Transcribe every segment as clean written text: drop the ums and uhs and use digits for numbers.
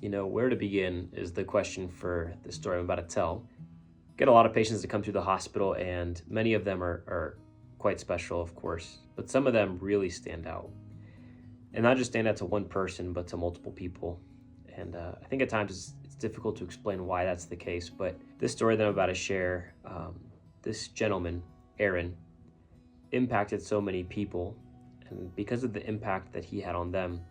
Where to begin is the question for the story I'm about to tell. Get a lot of patients that come through the hospital, and many of them are quite special, of course, but some of them really stand out. And not just stand out to one person, but to multiple people. And I think at times it's difficult to explain why that's the case, but this story that I'm about to share, this gentleman, Aron, impacted so many people, and because of the impact that he had on them,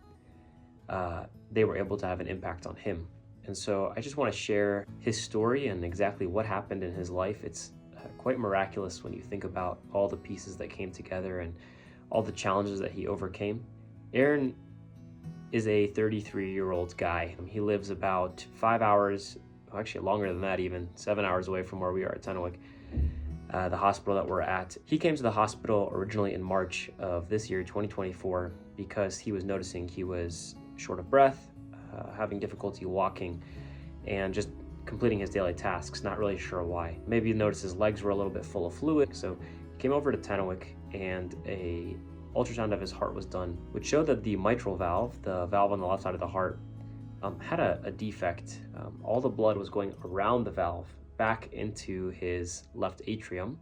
they were able to have an impact on him. And so I just want to share his story and exactly what happened in his life. It's quite miraculous when you think about all the pieces that came together and all the challenges that he overcame. Aron is a 33-year-old guy. He lives about 5 hours, actually longer than that even, 7 hours away from where we are at Tennewick, the hospital that we're at. He came to the hospital originally in March of this year, 2024, because he was noticing he was short of breath, having difficulty walking, and just completing his daily tasks, not really sure why. Maybe you noticed his legs were a little bit full of fluid, so he came over to Tennewick and a ultrasound of his heart was done, which showed that the mitral valve, the valve on the left side of the heart, had a defect. All the blood was going around the valve back into his left atrium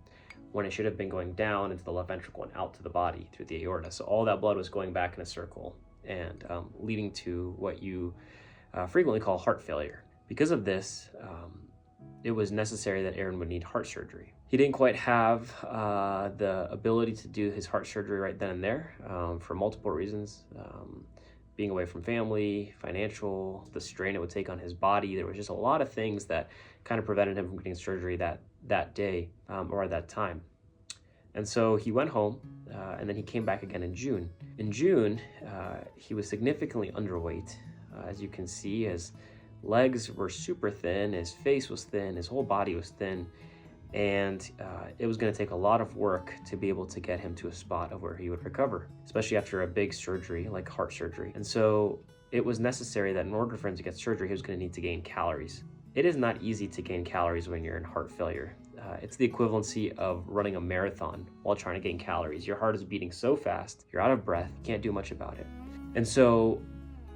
when it should have been going down into the left ventricle and out to the body through the aorta. So all that blood was going back in a circle and leading to what you frequently call heart failure. Because of this, it was necessary that Aron would need heart surgery. He didn't quite have the ability to do his heart surgery right then and there for multiple reasons. Being away from family, financial, the strain it would take on his body. There was just a lot of things that kind of prevented him from getting surgery that day or at that time. And so he went home and then he came back again in June. In June, he was significantly underweight. As you can see, his legs were super thin, his face was thin, his whole body was thin. And it was going to take a lot of work to be able to get him to a spot of where he would recover, especially after a big surgery like heart surgery. And so it was necessary that in order for him to get surgery, he was going to need to gain calories. It is not easy to gain calories when you're in heart failure. It's the equivalency of running a marathon while trying to gain calories. Your heart is beating so fast, you're out of breath, you can't do much about it. And so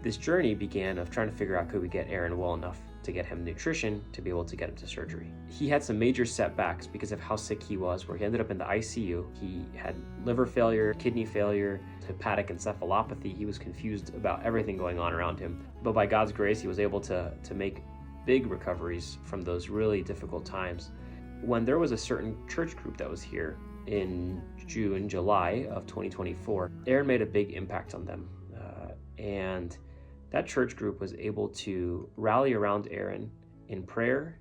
this journey began of trying to figure out, could we get Aron well enough to get him nutrition to be able to get him to surgery. He had some major setbacks because of how sick he was, where he ended up in the ICU. He had liver failure, kidney failure, hepatic encephalopathy. He was confused about everything going on around him. But by God's grace, he was able to make big recoveries from those really difficult times. When there was a certain church group that was here in June, July of 2024, Aron made a big impact on them. And that church group was able to rally around Aron in prayer,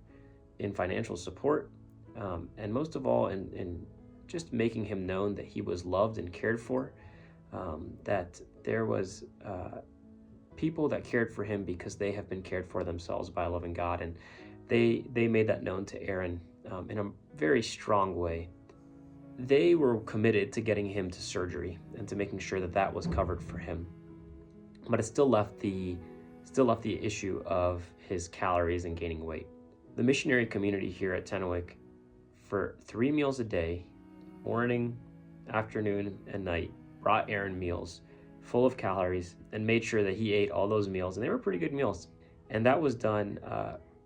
in financial support, and most of all in just making him known that he was loved and cared for, that there was people that cared for him because they have been cared for themselves by a loving God, and they made that known to Aron in a very strong way. They were committed to getting him to surgery and to making sure that that was covered for him. But it still left the issue of his calories and gaining weight. The missionary community here at Tennewick, for 3 meals a day, morning, afternoon, and night, brought Aron meals full of calories and made sure that he ate all those meals, and they were pretty good meals. And that was done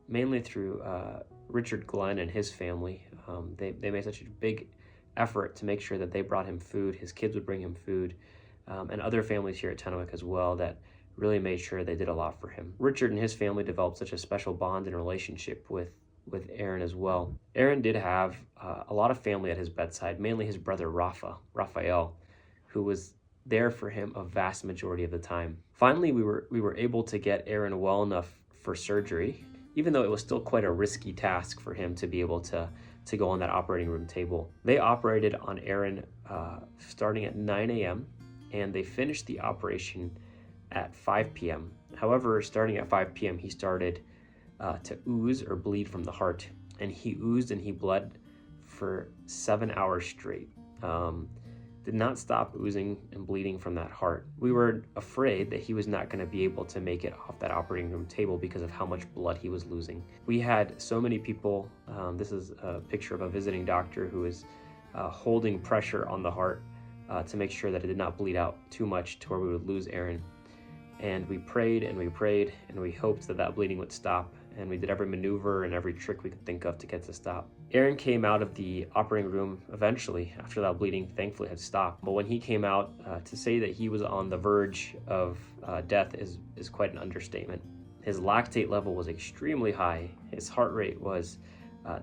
mainly through Richard Glenn and his family. They made such a big effort to make sure that they brought him food. His kids would bring him food. And other families here at Tennewick as well that really made sure they did a lot for him. Richard and his family developed such a special bond and relationship with Aron as well. Aron did have a lot of family at his bedside, mainly his brother Raphael, who was there for him a vast majority of the time. Finally, we were able to get Aron well enough for surgery, even though it was still quite a risky task for him to be able to go on that operating room table. They operated on Aron starting at 9 a.m., and they finished the operation at 5 p.m. However, starting at 5 p.m., he started to ooze or bleed from the heart, and he oozed and he bled for 7 hours straight. Did not stop oozing and bleeding from that heart. We were afraid that he was not going to be able to make it off that operating room table because of how much blood he was losing. We had so many people. This is a picture of a visiting doctor who is holding pressure on the heart to make sure that it did not bleed out too much to where we would lose Aron. And we prayed and we prayed and we hoped that that bleeding would stop. And we did every maneuver and every trick we could think of to get to stop. Aron came out of the operating room eventually after that bleeding thankfully had stopped. But when he came out, to say that he was on the verge of death is quite an understatement. His lactate level was extremely high. His heart rate was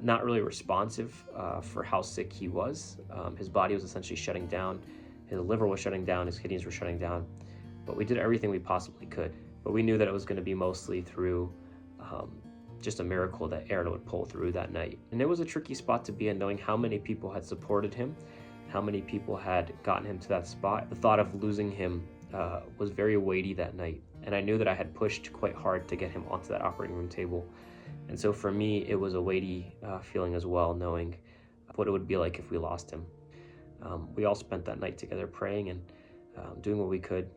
not really responsive for how sick he was. His body was essentially shutting down. His liver was shutting down, his kidneys were shutting down. But we did everything we possibly could. But we knew that it was going to be mostly through just a miracle that Aron would pull through that night. And it was a tricky spot to be in, knowing how many people had supported him, how many people had gotten him to that spot. The thought of losing him was very weighty that night. And I knew that I had pushed quite hard to get him onto that operating room table. And so for me, it was a weighty feeling as well, knowing what it would be like if we lost him. We all spent that night together praying and doing what we could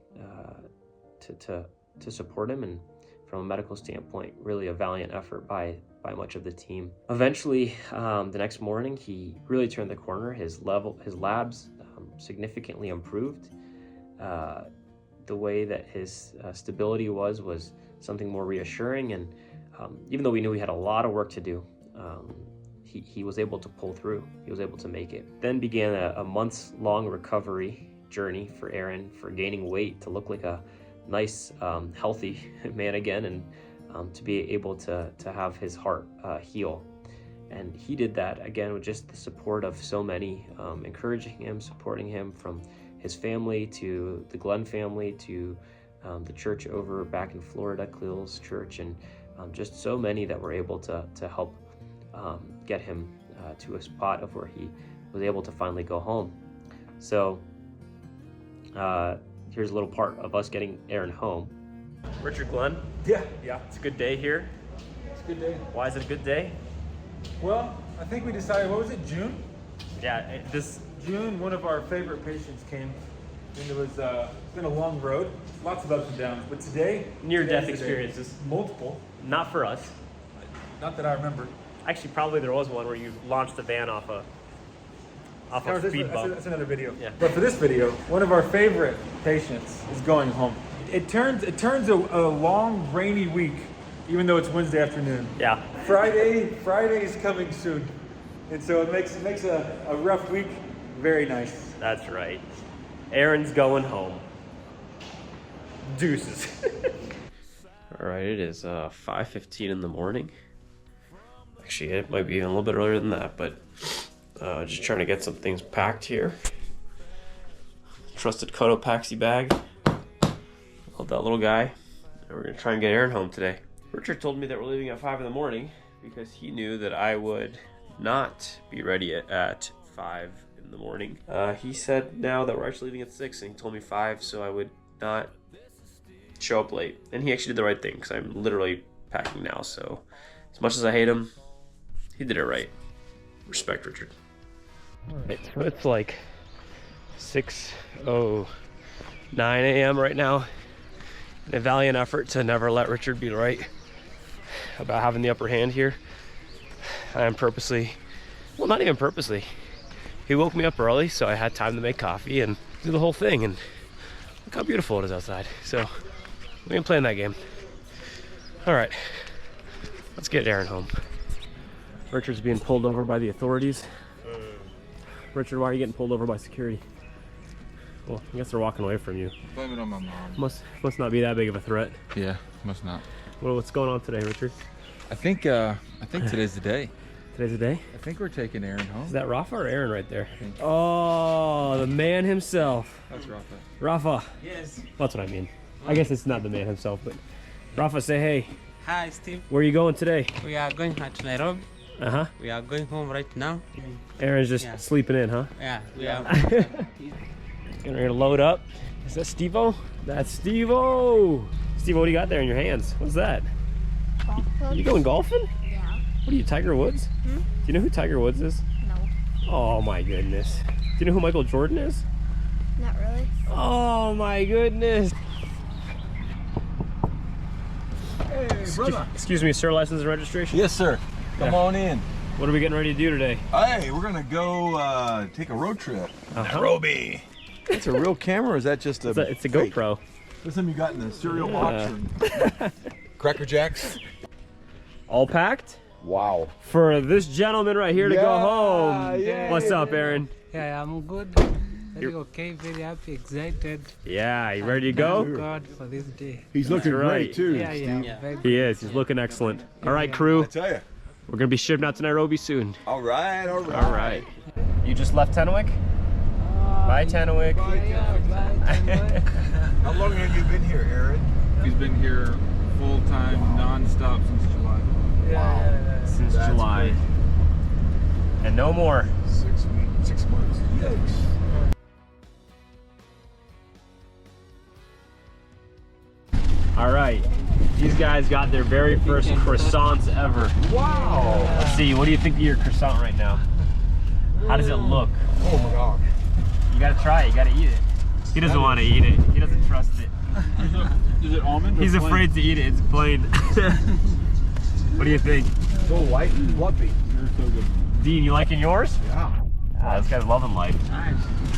to support him, and from a medical standpoint, really a valiant effort by much of the team. Eventually, the next morning, he really turned the corner. His labs significantly improved. The way that his stability was something more reassuring, and even though we knew we had a lot of work to do, he was able to pull through. He was able to make it. Then began a months-long recovery journey for Aron, for gaining weight to look like a nice, healthy man again, and to be able to have his heart heal. And he did that again with just the support of so many, encouraging him, supporting him, from his family to the Glenn family to the church over back in Florida, Cleel's church, and just so many that were able to help get him to a spot of where he was able to finally go home. So here's a little part of us getting Aron home. Richard, Glenn? Yeah. It's a good day here. It's a good day. Why is it a good day? Well, I think we decided, what was it, June? Yeah, June, one of our favorite patients came, and it's been a long road, lots of ups and downs, but today... near-death experiences. Multiple. Not for us. Not that I remember. Actually, probably there was one where you launched the van off a speed bump. That's another video. Yeah. But for this video, one of our favorite patients is going home. It turns a long, rainy week, even though it's Wednesday afternoon. Yeah. Friday is coming soon. And so it makes a rough week very nice. That's right. Aron's going home. Deuces. All right, it is 5:15 in the morning. Actually, it might be even a little bit earlier than that, but just trying to get some things packed here. Trusted Cotopaxi bag. Love that little guy. And we're gonna try and get Aron home today. Richard told me that we're leaving at 5 in the morning because he knew that I would not be ready at 5 in the morning. He said now that we're actually leaving at 6, and he told me 5, so I would not show up late. And he actually did the right thing, because I'm literally packing now. So as much as I hate him, he did it right. Respect, Richard. All right, so it's like 6:09 a.m. right now. In a valiant effort to never let Richard be right about having the upper hand here, I am purposely, well, not even purposely, he woke me up early so I had time to make coffee and do the whole thing, and look how beautiful it is outside. So we can play in that game. All right, let's get Aron home. Richard's being pulled over by the authorities. Richard, why are you getting pulled over by security? Well, I guess they're walking away from you. Blame it on my mom. Must not be that big of a threat. Yeah, must not. Well, what's going on today, Richard? I think today's the day. Today's the day? I think we're taking Aron home. Is that Rafa or Aron right there? Oh, the man himself. That's Rafa. Rafa. Yes. That's what I mean. I guess it's not the man himself, but Rafa, say hey. Hi, Steve. Where are you going today? We are going to Nairobi. Uh-huh. We are going home right now. Aron's just sleeping in, huh? Yeah, we are. We're gonna load up. Is that Steve-O? That's Steve-O! Steve, what do you got there in your hands? What's that? Golf clubs. You going golfing? Yeah. What are you, Tiger Woods? Hmm? Do you know who Tiger Woods is? No. Oh my goodness. Do you know who Michael Jordan is? Not really. Oh my goodness. Hey, brother. Excuse me, sir, license and registration? Yes, sir. Come on in. What are we getting ready to do today? Hey, we're gonna go take a road trip. Uh-huh. Nairobi. That's a real camera, or is that just a? It's a fake? GoPro. What's some you got in the cereal box? Cracker Jacks. All packed? Wow. For this gentleman right here to go Yeah, home. yeah. What's up, Aaron? Yeah, I'm good. Very okay, very happy, excited. Yeah, you ready to Thank go? God for this day. He's looking right. great too. Yeah, yeah. Very He is. He's looking excellent. All right, crew. I tell you. We're going to be shipping out to Nairobi soon. All right, all right. All right. You just left Tenwick? Bye, Tenwick. How long have you been here, Aaron? He's been here full time, non-stop since July. Since July. And no more. 6 weeks, 6 months. Yikes. All right. These guys got their very first croissants ever. Wow. Let's see. What do you think of your croissant right now? How does it look? Oh my God. You got to try it. You got to eat it. He doesn't want to eat it. He doesn't trust it. Is it almond? He's afraid to eat it. It's plain. What do you think? So light and fluffy. They're so good. Dean, you liking yours? Yeah. Ah, this guy's loving life.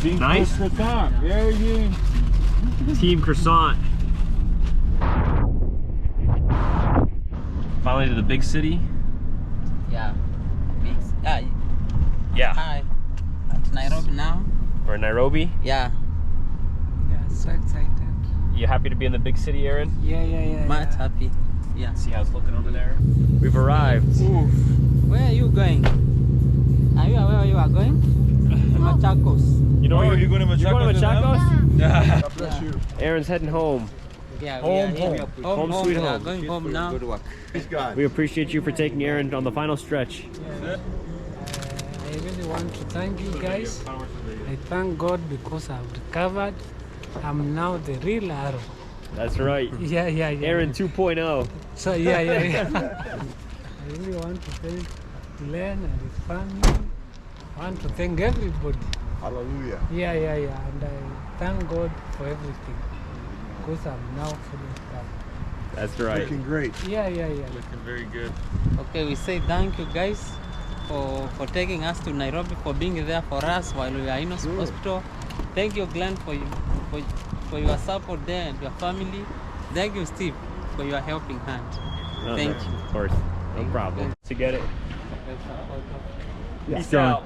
Dean Nice. croissant. Yeah, Dean. Team croissant. Finally to the big city. Yeah. Big, Yeah, hi. At Nairobi now. we're in Nairobi. Yeah. Yeah, so excited. You happy to be in the big city, Aaron? Yeah. Much happy. Yeah. See how it's looking over there? We've arrived. Where are you going? Are you aware where you are going? Machakos. You know where you're going to You're going to Machakos? Machakos? God bless you. Aaron's heading home. Yeah, Home, we are here. home. Home sweet we are home. going home now. Praise God. We appreciate you for taking Aaron on the final stretch. I really want to thank you guys. I thank God because I've recovered. I'm now the real Aron. That's right. Yeah. Aaron 2.0. So yeah. I really want to thank Glenn and his family. I want to thank everybody. Hallelujah. Yeah. And I thank God for everything because I'm now fully recovered. That's right. Looking great. Yeah. Looking very good. Okay, we say thank you guys for taking us to Nairobi, for being there for us while we are in hospital. Thank you, Glenn, for your support there and your family. Thank you, Steve, for your helping hand. No, Thank no, you. Of course. No problem. To get it. Peace Done. out.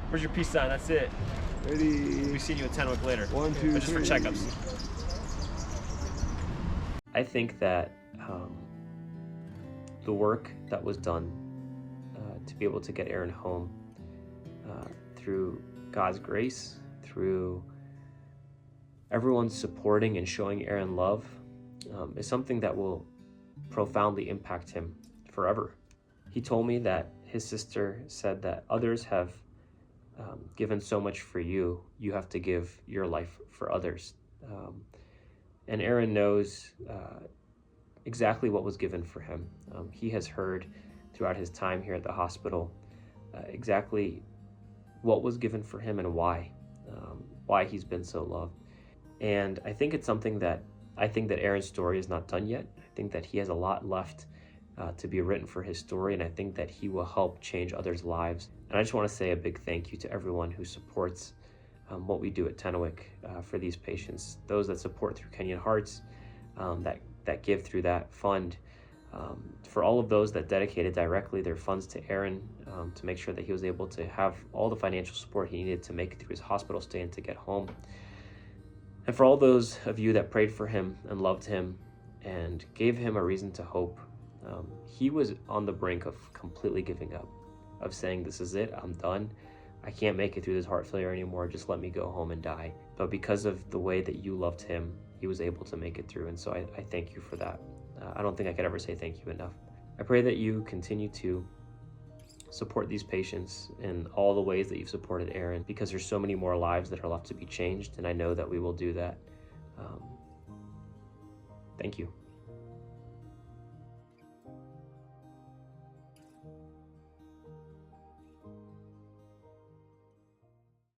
Where's your peace sign? That's it. Ready. We see you in Tenwick later. 1, 2, But just for 3. checkups. I think that the work that was done to be able to get Aaron home through God's grace, through everyone supporting and showing Aaron love, is something that will profoundly impact him forever. He told me that his sister said that others have given so much for you, you have to give your life for others. And Aron knows exactly what was given for him. He has heard throughout his time here at the hospital exactly what was given for him and why he's been so loved. And I think it's something that Aaron's story is not done yet. I think that he has a lot left to be written for his story, and I think that he will help change others' lives. And I just want to say a big thank you to everyone who supports what we do at Tenwick for these patients, those that support through Kenyan Hearts, that give through that fund, for all of those that dedicated directly their funds to Aaron to make sure that he was able to have all the financial support he needed to make it through his hospital stay and to get home. And for all those of you that prayed for him and loved him and gave him a reason to hope. He was on the brink of completely giving up, of saying, this is it, I'm done. I can't make it through this heart failure anymore. Just let me go home and die. But because of the way that you loved him, he was able to make it through. And so I thank you for that. I don't think I could ever say thank you enough. I pray that you continue to support these patients in all the ways that you've supported Aaron, because there's so many more lives that are left to be changed. And I know that we will do that. Thank you.